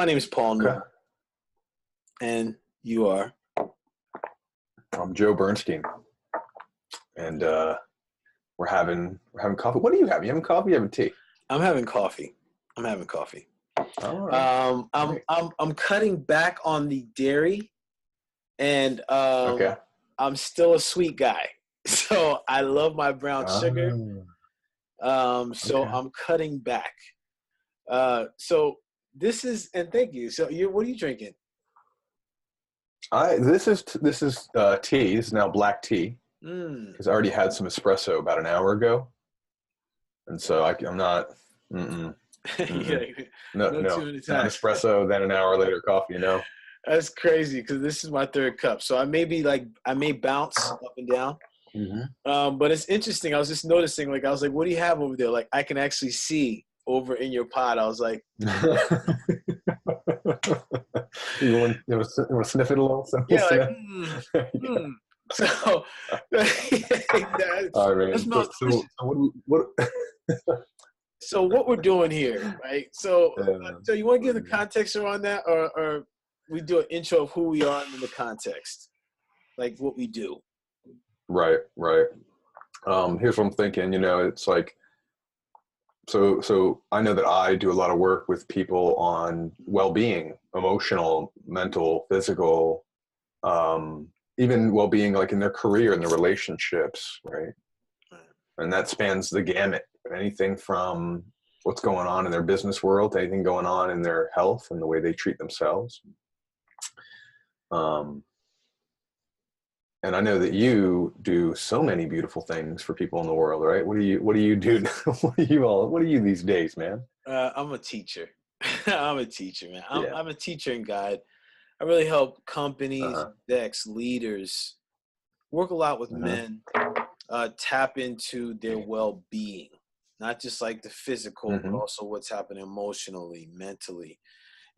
My name is Paul Okay. Newell, and you are. I'm Joe Bernstein, and we're having coffee. What do you have? You having coffee? You having tea? I'm having coffee. I'm having coffee. All right. Um, I'm Great. I'm I'm cutting back on the dairy, and Okay. I'm still a sweet guy. So I love my brown sugar. Oh, So okay. I'm cutting back. So this is, and thank you. So what are you drinking? This is tea. This is now black tea Mm. because I already had some espresso about an hour ago, and so I'm not. Mm-mm, Yeah, mm-mm. No, no too no, many not times. espresso. Then an hour later, coffee. That's crazy because this is my third cup. So I may bounce up and down. Hmm. But it's interesting. I was just noticing, like, I was like, what do you have over there? Like, I can actually see over in your pot. I was like, You want to sniff it a little? yeah, like, Sniff? hmm. So that, All right, that man. So, smells so, delicious. so what? So what we're doing here, right? So, Uh, so you want to give the context around that, or we do an intro of who we are and then the context, like what we do. right, right. Here's what I'm thinking. It's like so. I know that I do a lot of work with people on well-being, emotional, mental, physical, even well-being, like in their career and their relationships, right? And that spans the gamut. Anything from what's going on in their business world to anything going on in their health and the way they treat themselves. Um, And I know that you do so many beautiful things for people in the world, right? What do you do? What are you these days, man? I'm a teacher. I'm a teacher, man. I'm, Yeah. I'm a teacher and guide. I really help companies, Uh-huh. execs, leaders work a lot with Uh-huh. men, tap into their well-being, not just like the physical, but Mm-hmm. also what's happening emotionally, mentally.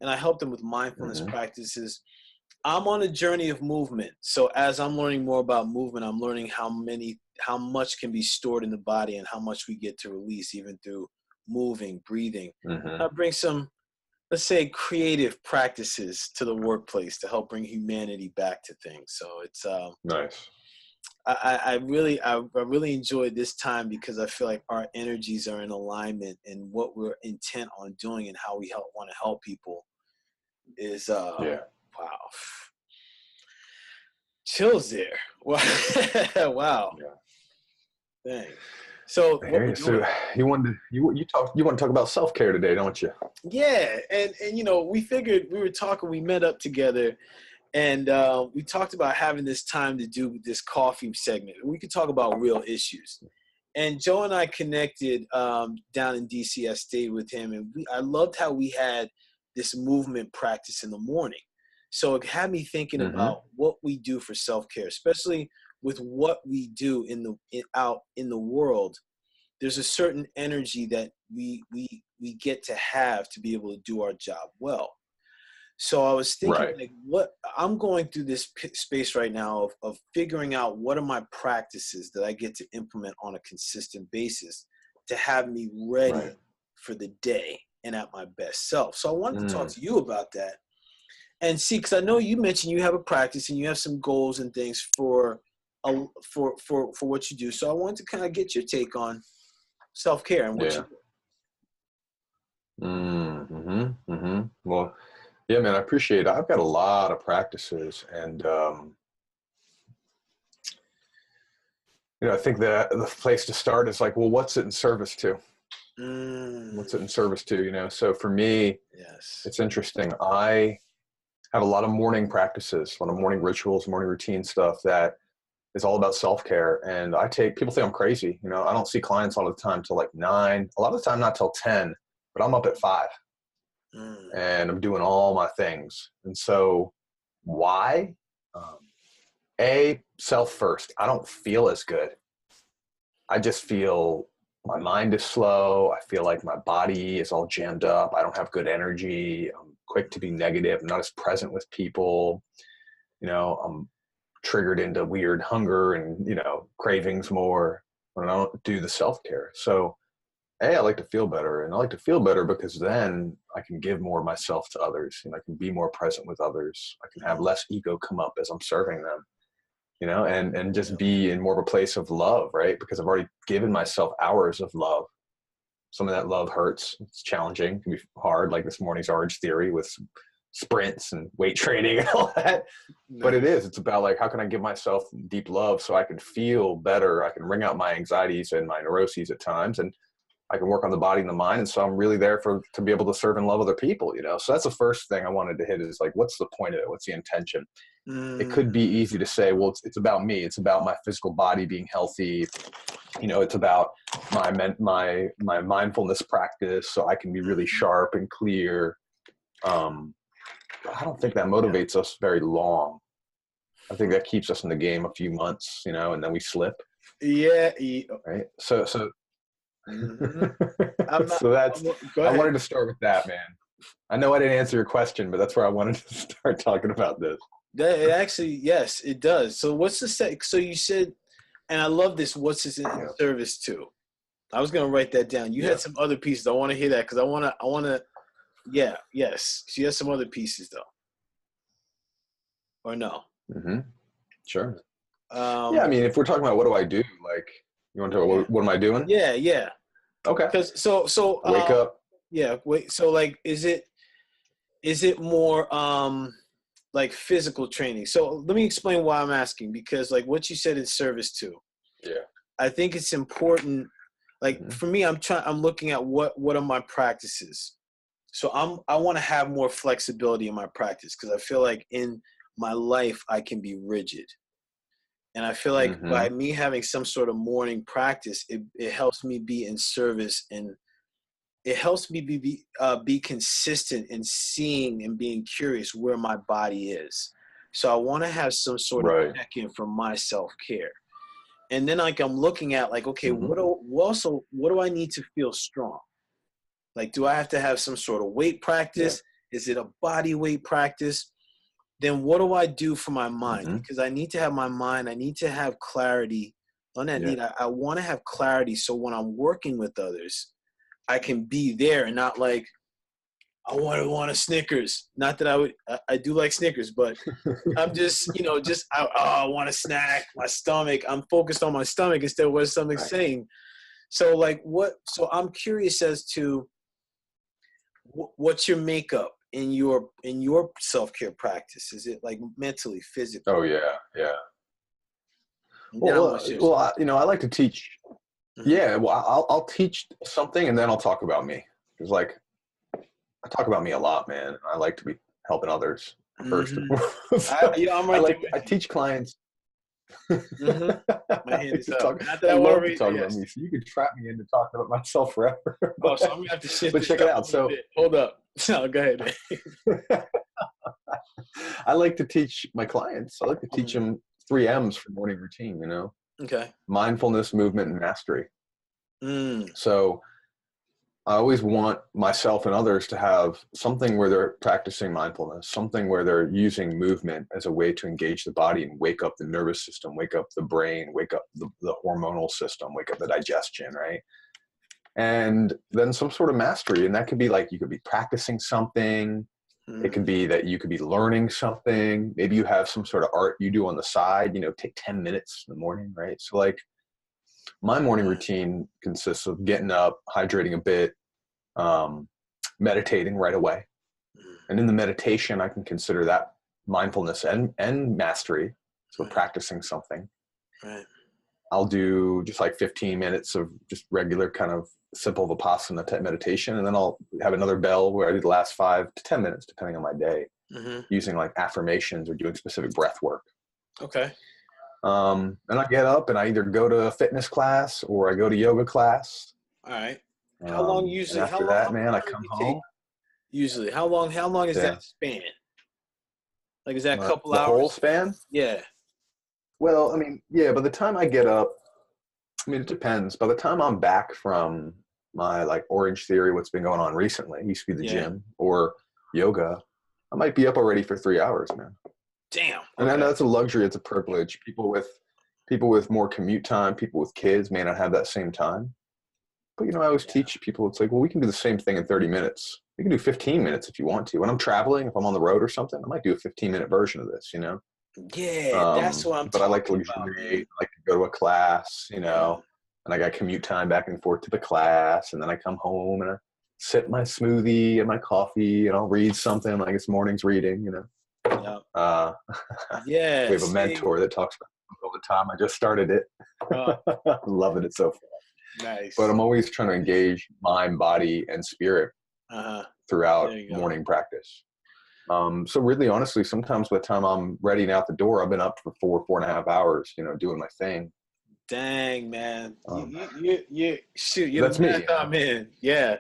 And I help them with mindfulness Mm-hmm. practices. I'm on a journey of movement. So as I'm learning more about movement, I'm learning how much can be stored in the body and how much we get to release even through moving, breathing. Mm-hmm. I bring some, let's say, creative practices to the workplace to help bring humanity back to things. So it's Nice. I really enjoyed this time because I feel like our energies are in alignment and what we're intent on doing and how we want to help people is Yeah. wow. Chills there. Wow. Wow. Yeah. Dang. So I what hear we're you. So doing. you want to talk about self-care today, don't you? Yeah. And we figured we met up together and we talked about having this time to do this coffee segment. We could talk about real issues. And Joe and I connected down in DC. I stayed with him, and I loved how we had this movement practice in the morning. So it had me thinking Mm-hmm. about what we do for self-care, especially with what we do out in the world. There's a certain energy that we get to have to be able to do our job well. So I was thinking, Right. like, what I'm going through this space right now of figuring out what are my practices that I get to implement on a consistent basis to have me Right. ready for the day and at my best self. So I wanted to talk Mm. to you about that and see, because I know you mentioned you have a practice and you have some goals and things for what you do. So I wanted to kind of get your take on self care and what you Yeah. do. Mm-hmm. Mm-hmm. Well, yeah, man, I appreciate it. I've got a lot of practices, and I think that the place to start is like, well, what's it in service to? Mm, What's it in service to? So for me, yes. it's interesting. I have a lot of morning practices, a lot of morning rituals, morning routine stuff that is all about self-care. And people think I'm crazy. I don't see clients all the time till like 9, a lot of the time not till 10, but I'm up at 5 Mm, and I'm doing all my things. And so why? Um, self first. I don't feel as good. I just feel my mind is slow. I feel like my body is all jammed up. I don't have good energy. I'm quick to be negative. I'm not as present with people. I'm triggered into weird hunger and, cravings more when I don't do the self care. So I like to feel better, and I like to feel better because then I can give more of myself to others, and I can be more present with others. I can have less ego come up as I'm serving them, and just be in more of a place of love, right? Because I've already given myself hours of love. Some of that love hurts. It's challenging. It can be hard, like this morning's Orange Theory with sprints and weight training and all that. But it's about like, how can I give myself deep love so I can feel better? I can wring out my anxieties and my neuroses at times, and I can work on the body and the mind. And so I'm really there to be able to serve and love other people, So that's the first thing I wanted to hit is like, what's the point of it? What's the intention? It could be easy to say, well, it's about me. It's about my physical body being healthy. It's about my mindfulness practice so I can be really sharp and clear. I don't think that motivates us very long. I think that keeps us in the game a few months, and then we slip. Yeah. Right. So Mm-hmm. I wanted to start with that, man. I know I didn't answer your question, but that's where I wanted to start talking about this. It actually, yes, it does. So what's the so you said, and I love this, what's this in service to? I was going to write that down. You had some other pieces. I want to hear that because I want to, yes. She has some other pieces though. Or no? Mm-hmm. Sure. I mean, if we're talking about what do I do, like, you want to talk about what am I doing? Yeah. Okay. Because so wake up. Yeah. Wait. So like, is it more like physical training? So let me explain why I'm asking, because like what you said is service to. Yeah. I think it's important. Like for me, I'm looking at what are my practices. So I want to have more flexibility in my practice because I feel like in my life I can be rigid. And I feel like by me having some sort of morning practice, it helps me be in service, and it helps me be consistent in seeing and being curious where my body is. So I want to have some sort of check-in for my self-care. And then like I'm looking at like, okay, what do I need to feel strong? Like, do I have to have some sort of weight practice? Yeah. Is it a body weight practice? Then what do I do for my mind? Because I need to have my mind. I need to have clarity. On that need, I want to have clarity so when I'm working with others, I can be there and not like, I want a Snickers. Not that I do like Snickers, but I'm just, I want a snack, my stomach. I'm focused on my stomach instead of what something's saying. So like so I'm curious as to what's your makeup in your self-care practice? Is it like mentally, physically? Oh yeah. Well, I like to teach. Yeah, well, I'll teach something and then I'll talk about me. Because like, I talk about me a lot, man. I like to be helping others first. I teach clients. My hand is up. I love to talk about me. So you could trap me into talking about myself forever. So I'm gonna have to shift. But check it out. So hold up. No, go ahead. I like to teach my clients. I like to teach them 3 M's for morning routine. Okay. Mindfulness, movement, and mastery. So I always want myself and others to have something where they're practicing mindfulness, something where they're using movement as a way to engage the body and wake up the nervous system, wake up the brain, wake up the hormonal system, wake up the digestion, right? And then some sort of mastery. And that could be like, you could be practicing something. It could be that you could be learning something. Maybe you have some sort of art you do on the side, take 10 minutes in the morning, right? So like, my morning routine consists of getting up, hydrating a bit, meditating right away. And in the meditation, I can consider that mindfulness and mastery. So practicing something. Right. I'll do just like 15 minutes of just regular kind of simple Vipassana type meditation. And then I'll have another bell where I do the last 5 to 10 minutes, depending on my day, using like affirmations or doing specific breath work. Okay. And I get up and I either go to a fitness class or I go to yoga class. All right. How long usually? After that, I come home. Usually, how long is that span? Like, is that a couple hours? The whole span? Yeah. Well, I mean, by the time I get up, it depends. By the time I'm back from my like Orange Theory, what's been going on recently, it used to be the gym or yoga, I might be up already for 3 hours, man. Damn. Okay. And I know that's a luxury. It's a privilege. People with more commute time, people with kids may not have that same time. But, you know, I always teach people, it's like, well, we can do the same thing in 30 minutes. You can do 15 minutes if you want to. When I'm traveling, if I'm on the road or something, I might do a 15-minute version of this, you know? Yeah, that's what I'm But I like to talking about, luxuriate. man. I like to go to a class, you Yeah, know, and I got commute time back and forth to the class. And then I come home and I sip my smoothie and my coffee and I'll read something like it's morning's reading, you know. yeah, Uh, we yeah. have a See, mentor that talks about it all the time. I just started it. uh, I'm loving it so far. But nice, I'm always trying to nice. engage mind, body, and spirit Uh-huh. throughout There you go. morning practice. So really, honestly, sometimes by the time I'm ready and out the door, I've been up for 4.5 hours, you know, doing my thing. Dang, man. Um, Shoot, you're the that's me, you know. marathon man. Yeah.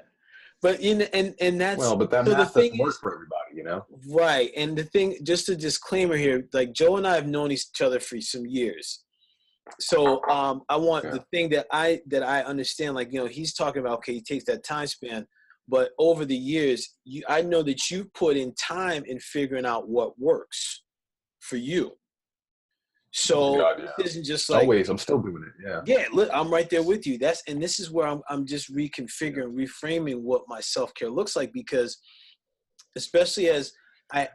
But and that's Well, but that so the math thing doesn't work is, for everybody, you know. right. And the thing, just a disclaimer here, like Joe and I have known each other for some years. So I want Yeah. the thing that I understand, like, he's talking about, okay, he takes that time span, but over the years, I know that you put in time in figuring out what works for you. So God, yeah. this isn't just like, Always, I'm still doing it. Yeah. yeah, look, I'm right there with you. And this is where I'm just reconfiguring, reframing what my self-care looks like, because especially as I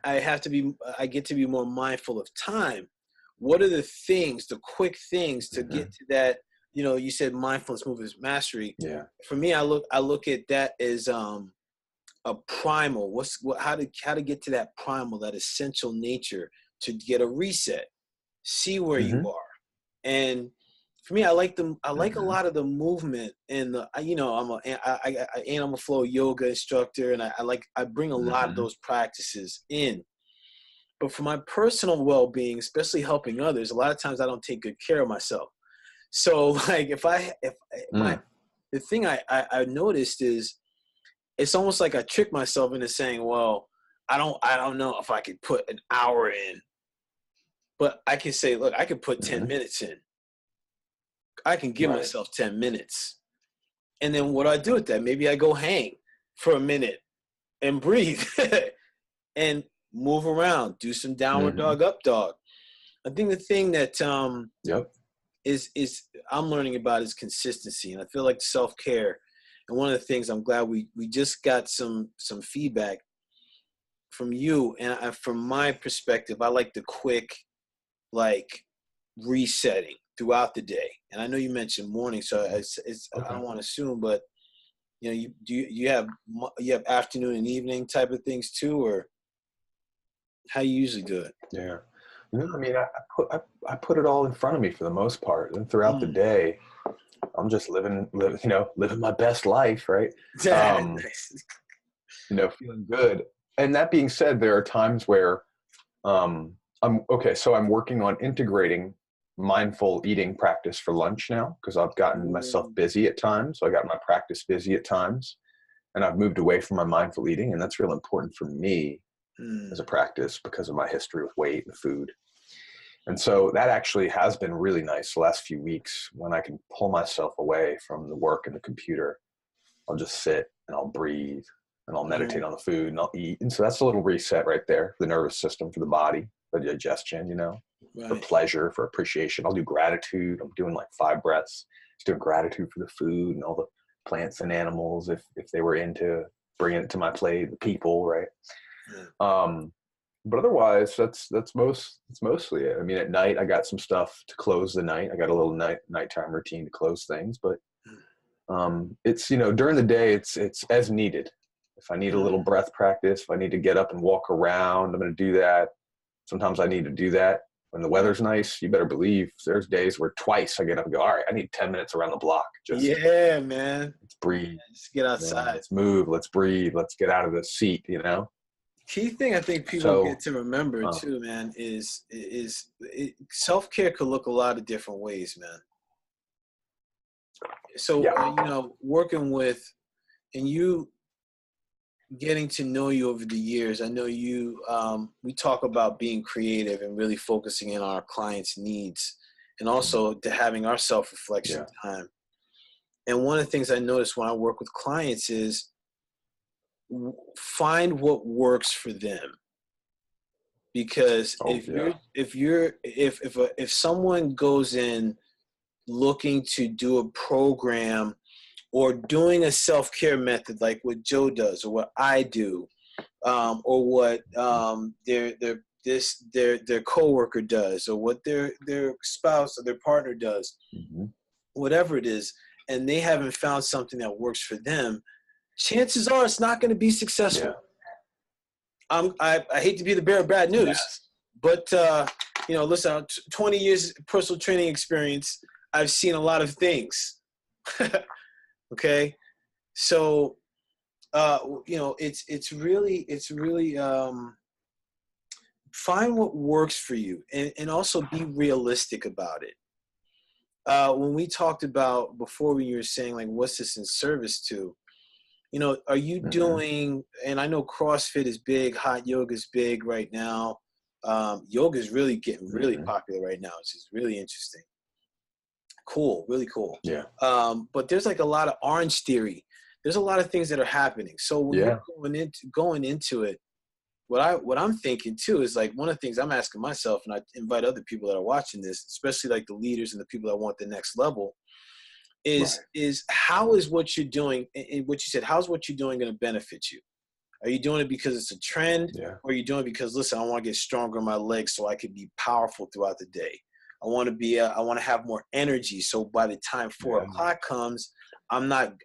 get to be more mindful of time. What are the things, the quick things to Mm-hmm. get to that? You said mindfulness movement mastery. Yeah. For me, I look at that as a primal. How to get to that primal, that essential nature, to get a reset, see where Mm-hmm. you are. And for me, I like a Mm-hmm. lot of the movement, and I'm a animal flow yoga instructor, and I bring a lot of Mm-hmm. those practices in. But for my personal well-being, especially helping others, a lot of times I don't take good care of myself. So like if my Mm. the thing I noticed is, it's almost like I trick myself into saying, well, I don't know if I could put an hour in, but I can say, look, I could put 10 Mm-hmm. minutes in. I can give Right. myself 10 minutes. And then what do I do with that? Maybe I go hang for a minute and breathe and move around, do some downward Mm-hmm. dog, up dog. I think the thing that Yep. is I'm learning about is consistency. And I feel like self-care. And one of the things I'm glad we just got some feedback from you. And from my perspective, I like the quick, like, resetting throughout the day. And I know you mentioned morning, so I Okay. don't want to assume, but you have afternoon and evening type of things too, or how you usually do it? Yeah. No, I mean, I put it all in front of me for the most part, and throughout the Mm. day, I'm just living my best life, right? Um, Nice. feeling good. And that being said, there are times where I'm okay. So I'm working on integrating mindful eating practice for lunch now because I've gotten myself Mm. busy at times. So I got my practice busy at times, and I've moved away from my mindful eating, and that's real important for me as a Mm. practice because of my history with weight and food. And so that actually has been really nice the last few weeks when I can pull myself away from the work and the computer. I'll just sit and I'll breathe and I'll meditate Mm. on the food and I'll eat. And so that's a little reset right there for the nervous system, for the body, for digestion, for Right. pleasure, for appreciation. I'll do gratitude. I'm doing like 5 breaths, just doing gratitude for the food and all the plants and animals if they were into bringing it to my plate, the people, right? Yeah. But otherwise, it's mostly it. I mean, at night I got some stuff to close the night. I got a little nighttime routine to close things, but it's during the day it's as needed. If I need a little Mm. breath practice, if I need to get up and walk around, I'm going to do that. Sometimes I need to do that when the Right. weather's nice. You better believe there's days where twice I get up and go, all right, I need 10 minutes around the block. Just Yeah, man. let's breathe. Just get Yeah, outside. let's move. Let's breathe. Let's get out of the seat. Key thing I think people get So, to remember um, too, man, is self-care could look a lot of different ways, man. So yeah. working with, and you getting to know you over the years, I know we talk about being creative and really focusing in on our clients' needs, and also to having our self-reflection Yeah. time. And one of the things I notice when I work with clients is find what works for them. Because Oh, yeah. if someone goes in looking to do a program or doing a self-care method like what Joe does or what I do, or what their coworker does, or what their spouse or their partner does, whatever it is, and they haven't found something that works for them, chances are it's not going to be successful. I hate to be the bearer of bad news, but listen, 20 years personal training experience, I've seen a lot of things. Okay, so it's really find what works for you, and also be realistic about it. When we talked about before, when you were saying like, what's this in service to? Are you doing, and I know CrossFit is big, hot yoga is big right now. Yoga is really getting really popular right now, which is really interesting. Cool, really cool. Yeah. But there's like a lot of Orange Theory. There's a lot of things that are happening. So when you're going into it, what I'm thinking too is like, one of the things I'm asking myself, and I invite other people that are watching this, especially like the leaders and the people that want the next level, is how is what you're doing, and what you said, how's what you're doing going to benefit you? Are you doing it because it's a trend, or are you doing it because, listen, I want to get stronger in my legs so I can be powerful throughout the day? I want to have more energy, so by the time 4 o'clock comes, I'm not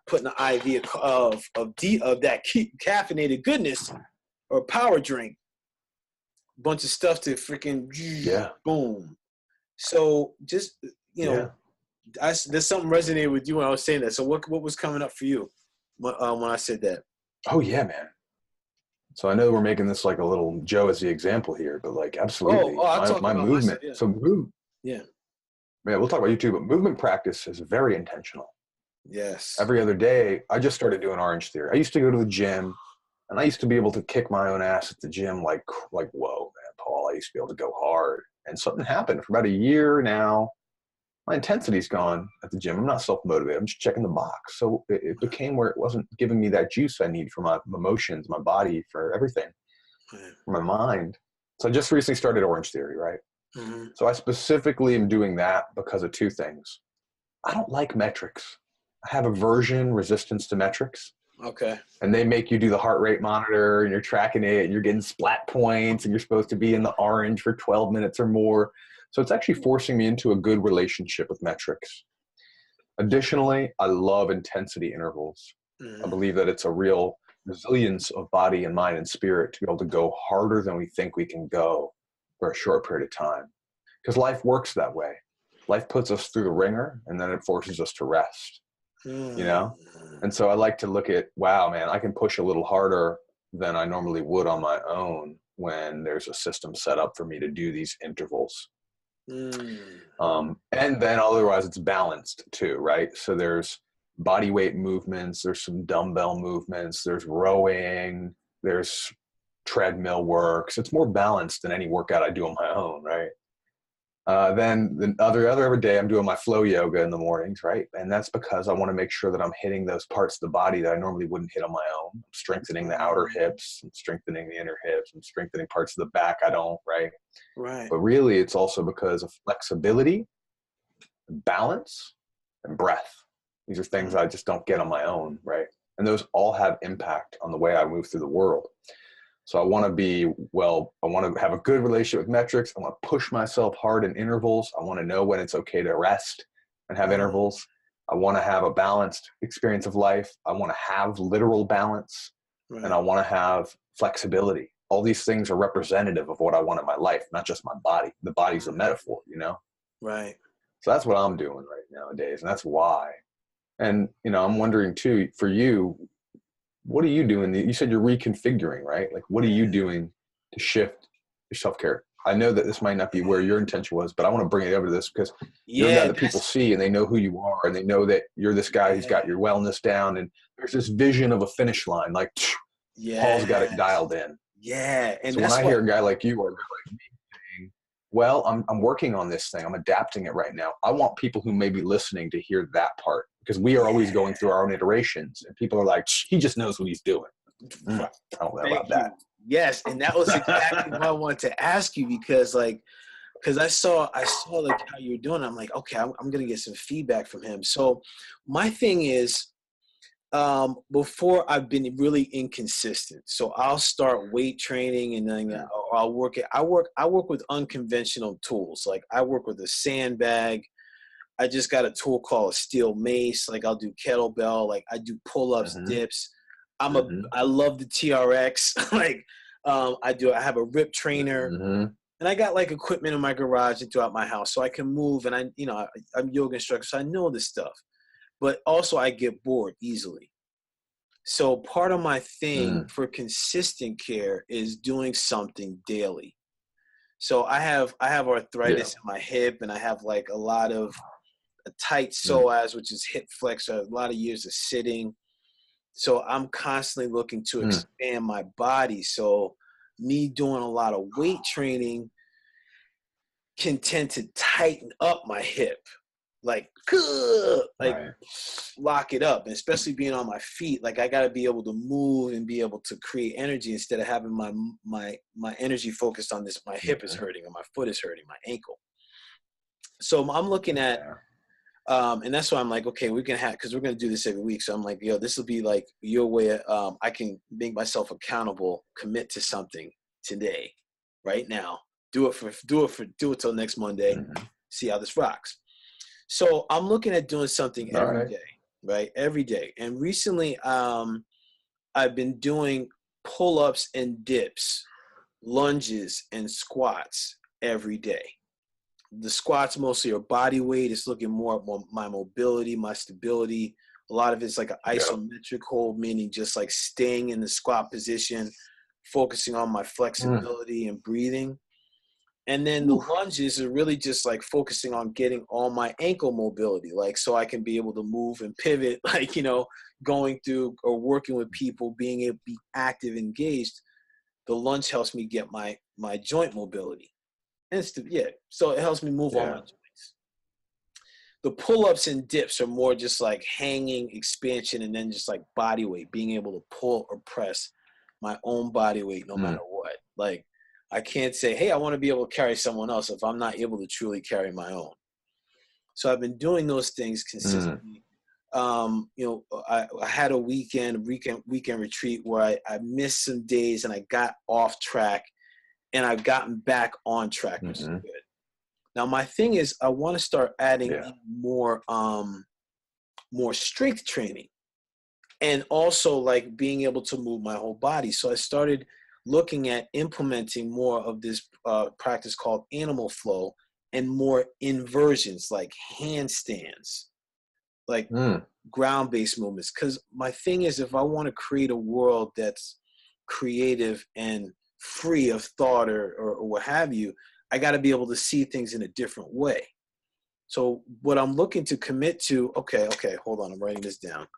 putting an IV of that caffeinated goodness or power drink, bunch of stuff to freaking boom. So just there's something resonated with you when I was saying that. So what was coming up for you when I said that? Oh yeah, man. So I know we're making this like a little Joe as the example here, but like absolutely, my movement. We'll talk about you too, but movement practice is very intentional. Yes. Every other day, I just started doing Orange Theory. I used to go to the gym, and I used to be able to kick my own ass at the gym like whoa, man, Paul. I used to be able to go hard, and something happened for about a year now. My intensity's gone at the gym. I'm not self-motivated. I'm just checking the box. So it became where it wasn't giving me that juice I need for my emotions, my body, for everything, for my mind. So I just recently started Orange Theory, right? So I specifically am doing that because of two things. I don't like metrics. I have resistance to metrics. Okay. And they make you do the heart rate monitor, and you're tracking it, and you're getting splat points, and you're supposed to be in the orange for 12 minutes or more. So it's actually forcing me into a good relationship with metrics. Additionally, I love intensity intervals. I believe that it's a real resilience of body and mind and spirit to be able to go harder than we think we can go for a short period of time. Because life works that way. Life puts us through the ringer, and then it forces us to rest, And so I like to look at, wow, man, I can push a little harder than I normally would on my own when there's a system set up for me to do these intervals. And then otherwise it's balanced too, right? So there's body weight movements, there's some dumbbell movements, there's rowing, there's treadmill work. So it's more balanced than any workout I do on my own, right? Then the other day I'm doing my flow yoga in the mornings, right? And that's because I want to make sure that I'm hitting those parts of the body that I normally wouldn't hit on my own. I'm strengthening the outer hips, I'm strengthening the inner hips, I'm strengthening parts of the back I don't, right? Right. But really it's also because of flexibility, balance, and breath. These are things I just don't get on my own, right? And those all have impact on the way I move through the world. So I want to have a good relationship with metrics. I want to push myself hard in intervals. I want to know when it's okay to rest and have intervals. I want to have a balanced experience of life. I want to have literal balance, and I want to have flexibility. All these things are representative of what I want in my life, not just my body. The body's a metaphor, Right. So that's what I'm doing right nowadays, and that's why. And, I'm wondering too, for you, what are you doing? You said you're reconfiguring, right? Like, what are you doing to shift your self-care? I know that this might not be where your intention was, but I want to bring it over to this because you're a guy that people see and they know who you are, and they know that you're this guy who's got your wellness down, and there's this vision of a finish line, like Paul's got it dialed in. Yeah. And so when I hear a guy like you or a guy like me saying, well, I'm working on this thing, I'm adapting it right now, I want people who may be listening to hear that part, because we are always going through our own iterations, and people are like, he just knows what he's doing. I don't know about that. Yes, and that was exactly what I wanted to ask you, because because I saw like how you're doing. I'm like, okay, I'm gonna get some feedback from him. So my thing is, before I've been really inconsistent. So I'll start weight training and then I'll work it. I work with unconventional tools. Like I work with a sandbag. I just got a tool called a steel mace. Like I'll do kettlebell. Like I do pull-ups, Mm-hmm. dips. Mm-hmm. I love the TRX. Like I have a rip trainer. Mm-hmm. And I got like equipment in my garage and throughout my house so I can move. And I'm yoga instructor, so I know this stuff. But also I get bored easily. So part of my thing Mm. for consistent care is doing something daily. So I have Yeah. arthritis in my hip, and I have like a lot of a tight Mm. psoas, which is hip flexor, a lot of years of sitting. So I'm constantly looking to Mm. expand my body. So me doing a lot of weight training can tend to tighten up my hip, like Right. lock it up. And especially being on my feet, like I got to be able to move and be able to create energy instead of having my energy focused on this. My hip is Mm-hmm. hurting or my foot is hurting, my ankle. So I'm looking at, Yeah. and that's why I'm like, okay, we can have, because we're gonna do this every week. So I'm like, yo, this will be like your way. I can make myself accountable, commit to something today, right now. Do it till next Monday. Mm-hmm. See how this rocks. So I'm looking at doing something All every right. day, right? Every day. And recently, I've been doing pull-ups and dips, lunges and squats every day. The squats mostly are body weight. It's looking more at my mobility, my stability. A lot of it's like an Yeah. isometric hold, meaning just like staying in the squat position, focusing on my Mm. flexibility and breathing. And then the Oof. lunges are really just like focusing on getting all my ankle mobility, like so I can be able to move and pivot, like, going through or working with people, being able to be active, engaged. The lunge helps me get my joint mobility. Yeah. So it helps me move all my Yeah. joints. The pull-ups and dips are more just like hanging expansion and then just like body weight, being able to pull or press my own body weight no matter Mm. what. Like I can't say, hey, I want to be able to carry someone else if I'm not able to truly carry my own. So I've been doing those things Mm. consistently. I had a weekend retreat where I missed some days and I got off track, and I've gotten back on track, which is Mm-hmm. good. Now my thing is I want to start adding Yeah. in more strength training, and also like being able to move my whole body. So I started looking at implementing more of this practice called animal flow and more inversions like handstands, like Mm. ground-based movements. Because my thing is, if I want to create a world that's creative and free of thought or what have you, I got to be able to see things in a different way. So what I'm looking to commit to, okay, hold on, I'm writing this down.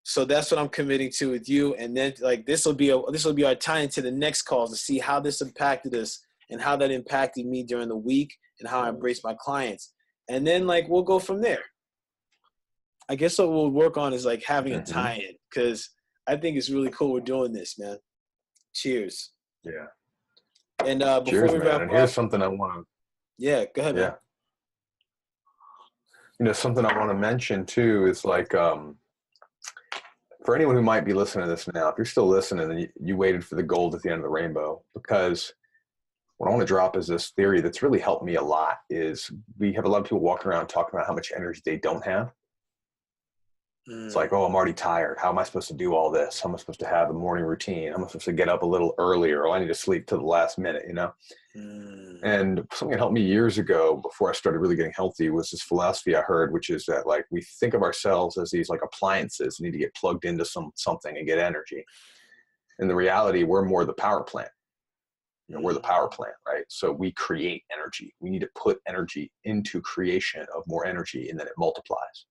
So that's what I'm committing to with you. And then like this will be our tie into the next calls to see how this impacted us and how that impacted me during the week and how I embrace my clients. And then like we'll go from there. I guess what we'll work on is like having a Mm-hmm. tie-in, because I think it's really cool we're doing this, man. Cheers. Yeah. And before Cheers, we man. wrap And up, here's something I want to, yeah, go ahead, man. yeah. Something I want to mention too is like, for anyone who might be listening to this now, if you're still listening and you waited for the gold at the end of the rainbow, because what I want to drop is this theory that's really helped me a lot is we have a lot of people walking around talking about how much energy they don't have. It's Mm, like, oh, I'm already tired. How am I supposed to do all this? How am I supposed to have a morning routine? How am I supposed to get up a little earlier? Oh, I need to sleep to the last minute, mm, And something that helped me years ago before I started really getting healthy was this philosophy I heard, which is that like we think of ourselves as these like appliances need to get plugged into something and get energy. In the reality, we're more the power plant. We're the power mm. plant, right? So we create energy. We need to put energy into creation of more energy, and then it multiplies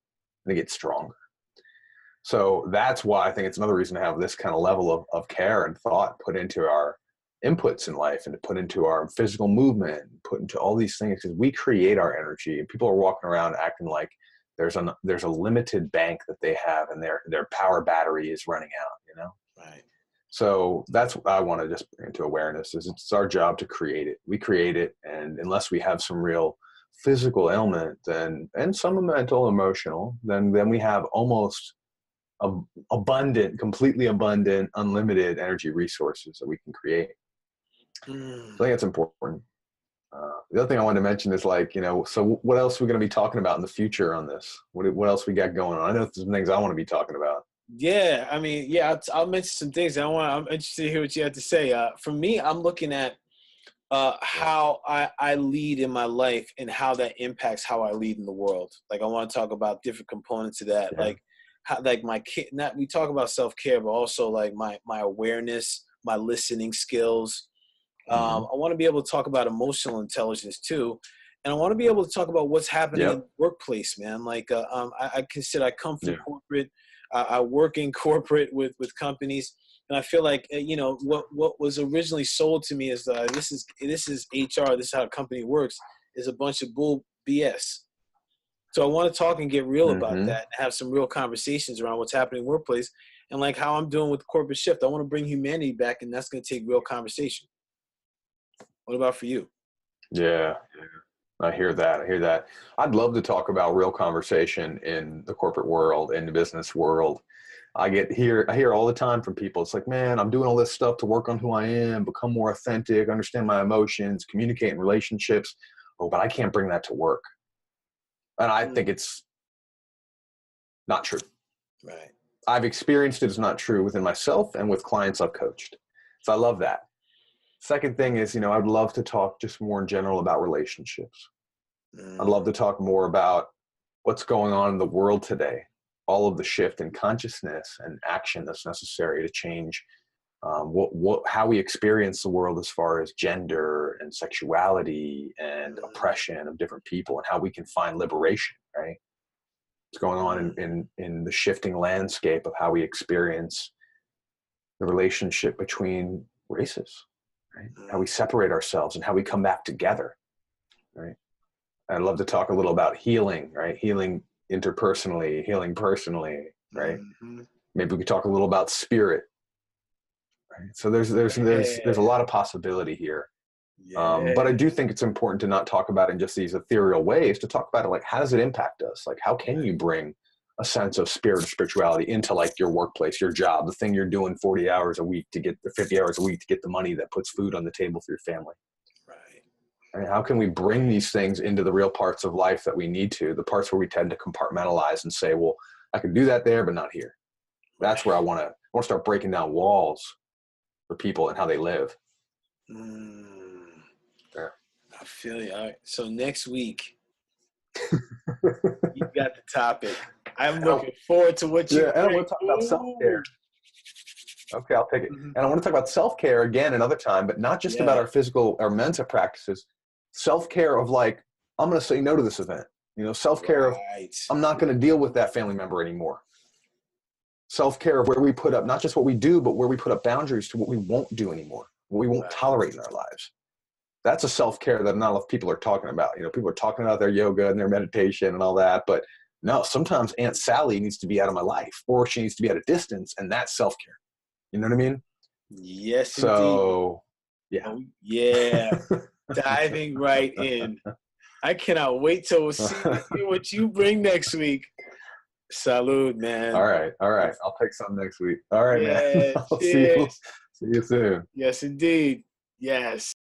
and it gets stronger. So that's why I think it's another reason to have this kind of level of care and thought put into our inputs in life and to put into our physical movement, put into all these things, because we create our energy, and people are walking around acting like there's a limited bank that they have, and their power battery is running out. Right. So that's what I want to just bring into awareness, is it's our job to create it. We create it, and unless we have some real physical ailment and some mental, emotional, then we have almost completely abundant, unlimited energy resources that we can create. So I think that's important. The other thing I wanted to mention is, like, so what else are we going to be talking about in the future on this? What else we got going on? I know there's some things I want to be talking about. Yeah, I mean, I'll mention some things. I'm interested to hear what you have to say. For me, I'm looking at how I lead in my life and how that impacts how I lead in the world. Like, I want to talk about different components of that. Yeah. Like, how, like we talk about self-care, but also like my awareness, my listening skills. I want to be able to talk about emotional intelligence too. And I want to be able to talk about what's happening in the workplace, man. Like, I consider I come from corporate. I work in corporate with companies, and I feel like what was originally sold to me is this is HR. This is how a company works. Is a bunch of bull BS. So I want to talk and get real about that, and have some real conversations around what's happening in the workplace, and like how I'm doing with corporate shift. I want to bring humanity back, and that's going to take real conversation. What about for you? Yeah. I hear that. I'd love to talk about real conversation in the corporate world, in the business world. I hear all the time from people. It's like, man, I'm doing all this stuff to work on who I am, become more authentic, understand my emotions, communicate in relationships. Oh, but I can't bring that to work. And I think it's not true. Right. I've experienced it as not true within myself and with clients I've coached. So I love that. Second thing is, I'd love to talk just more in general about relationships. I'd love to talk more about what's going on in the world today, all of the shift in consciousness and action that's necessary to change how we experience the world as far as gender and sexuality and oppression of different people, and how we can find liberation, right? What's going on in the shifting landscape of how we experience the relationship between races. Right? How we separate ourselves and how we come back together, right? I'd love to talk a little about healing, right? Healing interpersonally, healing personally, right? Maybe we could talk a little about spirit, right? So there's a lot of possibility here. But I do think it's important to not talk about it in just these ethereal ways, to talk about it like, how does it impact us? Like, how can you bring a sense of spirit or spirituality into, like, your workplace, your job, the thing you're doing 40 hours a week to get the 50 hours a week to get the money that puts food on the table for your family. Right. And how can we bring these things into the real parts of life that we need to, the parts where we tend to compartmentalize and say, well, I can do that there, but not here. That's where I want to start breaking down walls for people and how they live. Yeah. I feel you. All right. So next week, you got the topic. I'm looking forward to what you. Yeah, and I want to talk about self-care. Okay, I'll take it. And I want to talk about self-care again another time, but not just about our physical or mental practices. Self-care of, like, I'm going to say no to this event. Self-care of, I'm not going to deal with that family member anymore. Self-care of where we put up not just what we do, but where we put up boundaries to what we won't do anymore, what we won't tolerate in our lives. That's a self-care that not enough people are talking about. People are talking about their yoga and their meditation and all that, but no, sometimes Aunt Sally needs to be out of my life, or she needs to be at a distance, and that's self-care. You know what I mean? Yes, so, indeed. Yeah. Diving right in. I cannot wait till we see what you bring next week. Salud, man. All right. I'll take some next week. All right, man. I'll see you soon. Yes, indeed. Yes.